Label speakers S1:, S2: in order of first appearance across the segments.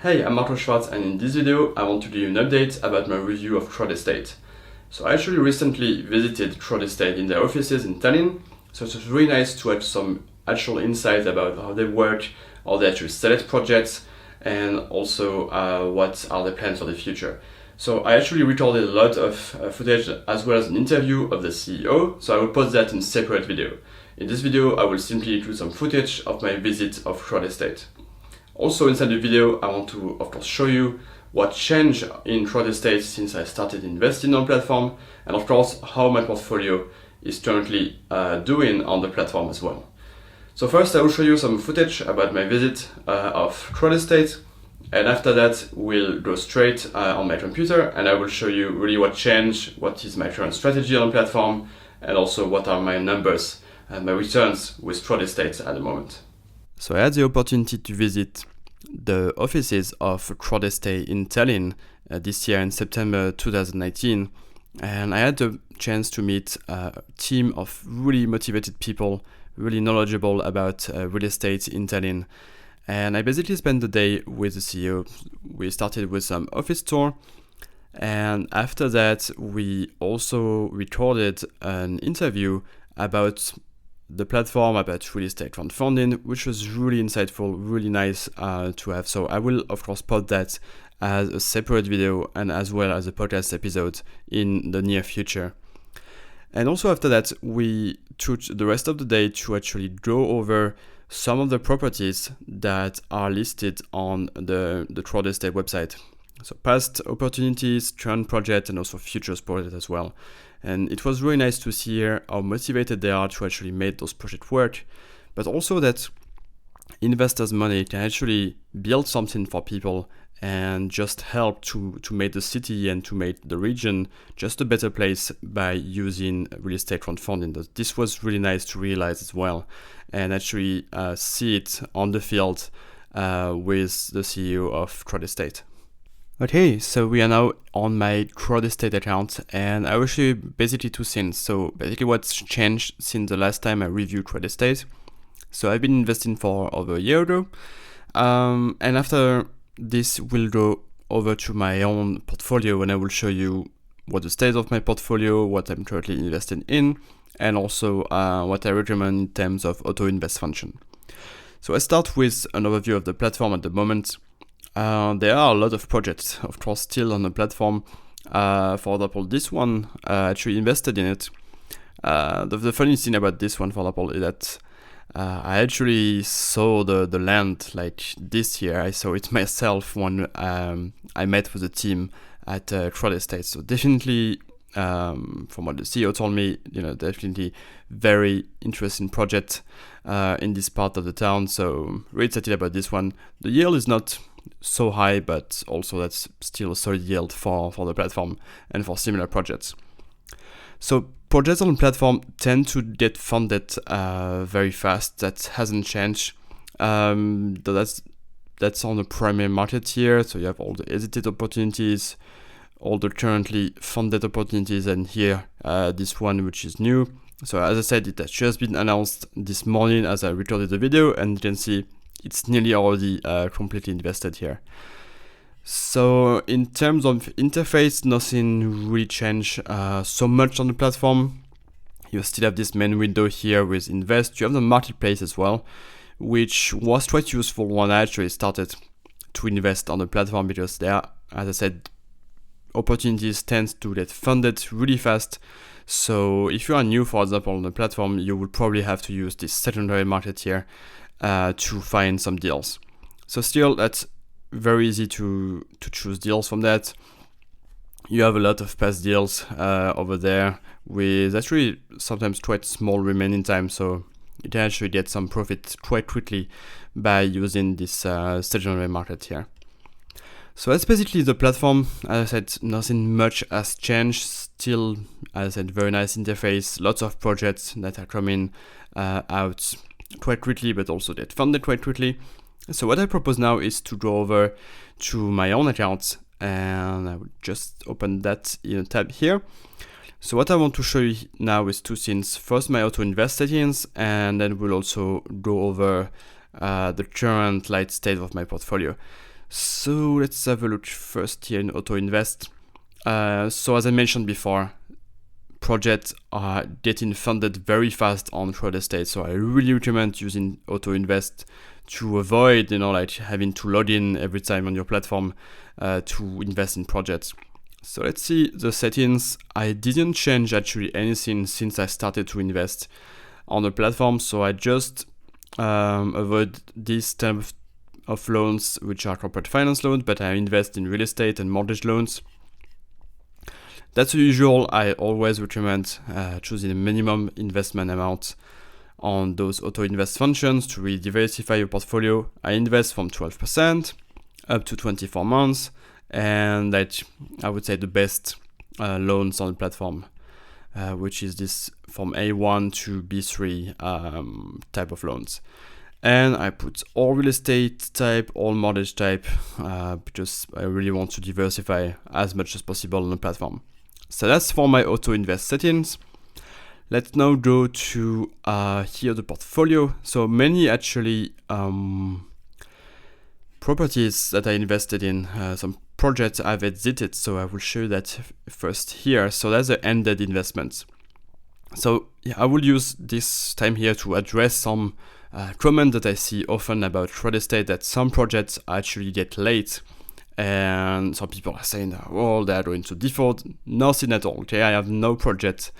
S1: Hey, I'm Marco Schwartz, and in this video I want to give you an update about my review of Crowdestate. So I actually recently visited Crowdestate in their offices in Tallinn, so it was really nice to have some actual insights about how they work, how they actually select projects, and also what are their plans for the future. So I actually recorded a lot of footage as well as an interview of the CEO, so I will post that in a separate video. In this video I will simply include some footage of my visit of Crowdestate. Also inside the video I want to of course show you what changed in Crowdestate since I started investing on the platform, and of course how my portfolio is currently doing on the platform as well. So first I will show you some footage about my visit of Crowdestate, and after that we'll go straight on my computer and I will show you really what changed, what is my current strategy on the platform, and also what are my numbers and my returns with Crowdestate at the moment. So I had the opportunity to visit the offices of Crowdestate in Tallinn this year in September 2019, and I had the chance to meet a team of really motivated people, really knowledgeable about real estate in Tallinn. And I basically spent the day with the CEO. We started with some office tour, and after that we also recorded an interview about the platform, about real estate crowdfunding, which was really insightful, really nice to have. So I will of course post that as a separate video and as well as a podcast episode in the near future. And also after that we took the rest of the day to actually go over some of the properties that are listed on the Crowdestate website. So past opportunities, current project, and also futures project as well. And it was really nice to see here how motivated they are to actually make those projects work, but also that investors' money can actually build something for people and just help to make the city and to make the region just a better place by using real estate crowdfunding. This was really nice to realize as well, and actually see it on the field with the CEO of Crowdestate. Okay, so we are now on my Crowdestate account, and I will show you basically two things. So basically what's changed since the last time I reviewed Crowdestate. So I've been investing for over a year ago, and after this we'll go over to my own portfolio and I will show you what the state of my portfolio, what I'm currently investing in, and also what I recommend in terms of auto invest function. So I start with an overview of the platform at the moment. There are a lot of projects, of course, still on the platform. For example, this one, I actually invested in it. The funny thing about this one, for example, is that I actually saw the land like this year. I saw it myself when I met with the team at Crowdestate. So definitely, from what the CEO told me, definitely very interesting project in this part of the town. So really excited about this one. The yield is not so high, but also that's still a solid yield for the platform and for similar projects. So projects on the platform tend to get funded very fast. That hasn't changed. That's on the primary market here. So you have all the hesitant opportunities, all the currently funded opportunities, and here this one which is new. So as I said, it has just been announced this morning as I recorded the video, and you can see it's nearly already completely invested here. So in terms of interface, nothing really changed so much on the platform. You still have this main window here with invest. You have the marketplace as well, which was quite useful when I actually started to invest on the platform, because there, as I said, opportunities tend to get funded really fast. So if you are new, for example, on the platform, you would probably have to use this secondary market here to find some deals. So still, that's very easy to choose deals from that. You have a lot of past deals over there with actually sometimes quite small remaining time, so you can actually get some profit quite quickly by using this secondary market here. So that's basically the platform. As I said, nothing much has changed. Still, as I said, very nice interface, lots of projects that are coming out quite quickly, but also get funded quite quickly. So what I propose now is to go over to my own account, and I will just open that in a tab here. So what I want to show you now is two things. First, my auto invest settings, and then we'll also go over the current light state of my portfolio. So let's have a look first here in Auto Invest. So as I mentioned before, projects are getting funded very fast on Crowdestate, so I really recommend using Auto Invest to avoid, like having to log in every time on your platform to invest in projects. So let's see the settings. I didn't change actually anything since I started to invest on the platform, so I just avoid this type of loans, which are corporate finance loans, but I invest in real estate and mortgage loans. That's usual. I always recommend choosing a minimum investment amount on those auto invest functions to really diversify your portfolio. I invest from 12% up to 24 months, and that I would say the best loans on the platform, which is this from A1 to B3 type of loans. And I put all real estate type, all mortgage type, because I really want to diversify as much as possible on the platform. So that's for my auto invest settings. Let's now go to here the portfolio. So many actually properties that I invested in, some projects I've exited. So I will show you that first here. So that's the ended investments. So yeah, I will use this time here to address some comment that I see often about Crowdestate, that some projects actually get late. And some people are saying, well, they are going to default. Nothing at all. Okay, I have no project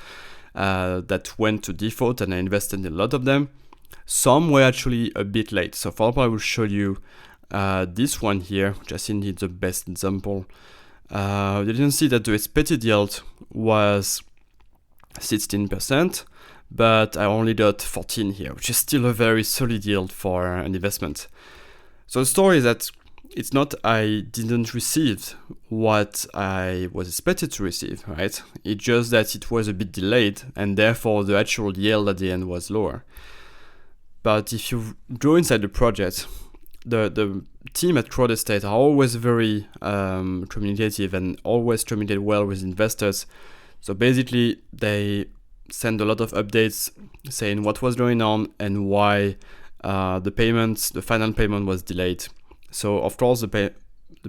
S1: that went to default, and I invested in a lot of them. Some were actually a bit late. So for example, I will show you this one here, which I think is the best example. You can see that the expected yield was 16%, but I only got 14 here, which is still a very solid yield for an investment. So the story is that it's not I didn't receive what I was expected to receive, right? It's just that it was a bit delayed, and therefore the actual yield at the end was lower. But if you go inside the project, the team at Crowdestate are always very communicative and always communicate well with investors. So basically, they send a lot of updates saying what was going on and why the final payment was delayed. So of course the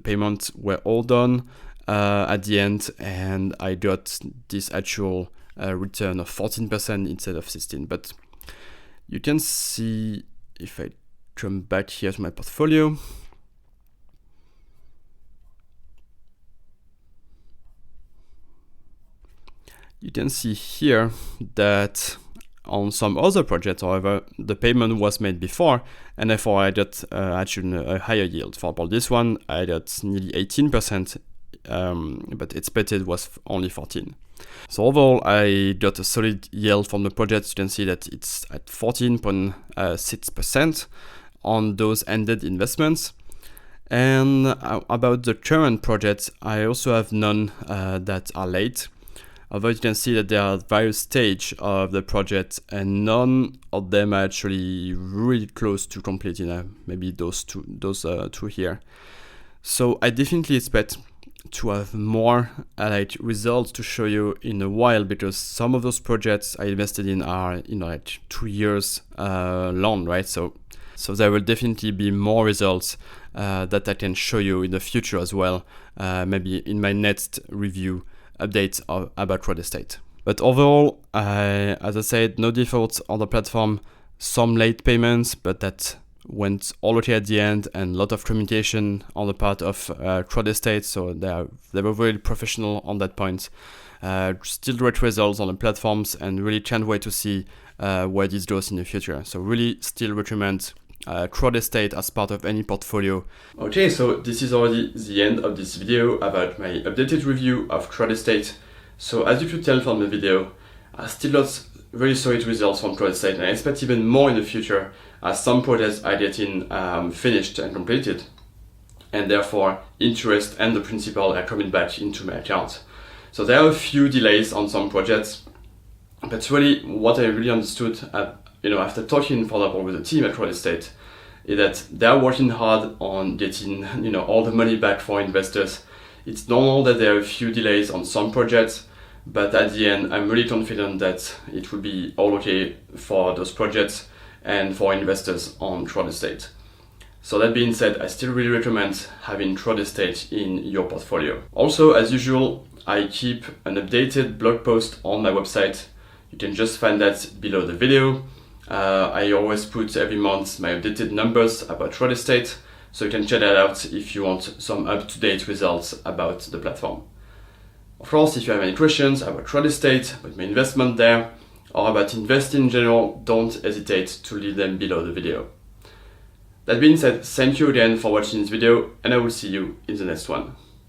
S1: payments were all done at the end, and I got this actual return of 14% instead of 16%. But you can see, if I come back here to my portfolio, you can see here that on some other projects, however, the payment was made before, and therefore I got actually a higher yield. For example, this one I got nearly 18%, but expected was only 14%. So overall, I got a solid yield from the project. You can see that it's at 14.6% on those ended investments. And about the current projects, I also have none that are late. Although you can see that there are various stages of the project, and none of them are actually really close to completing. Maybe those two here. So I definitely expect to have more results to show you in a while, because some of those projects I invested in are 2 years long, right? So there will definitely be more results that I can show you in the future as well. Maybe in my next review updates about Crowdestate. But overall, as I said, no defaults on the platform, some late payments, but that went all okay at the end, and a lot of communication on the part of Crowdestate, so they were very professional on that point. Still great results on the platforms, and really can't wait to see where this goes in the future. So really still recommend Crowdestate as part of any portfolio. Okay, so this is already the end of this video about my updated review of Crowdestate. So as you could tell from the video, still lots very solid results from Crowdestate, and I expect even more in the future, as some projects are getting finished and completed, and therefore interest and the principal are coming back into my account. So there are a few delays on some projects, but really what I really understood after talking, for example, with the team at Crowdestate, is that they are working hard on getting all the money back for investors. It's normal that there are a few delays on some projects, but at the end, I'm really confident that it will be all okay for those projects and for investors on Crowdestate. So that being said, I still really recommend having Crowdestate in your portfolio. Also, as usual, I keep an updated blog post on my website. You can just find that below the video. I always put every month my updated numbers about Crowdestate, so you can check that out if you want some up-to-date results about the platform. Of course, if you have any questions about Crowdestate, about my investment there, or about investing in general, don't hesitate to leave them below the video. That being said, thank you again for watching this video, and I will see you in the next one.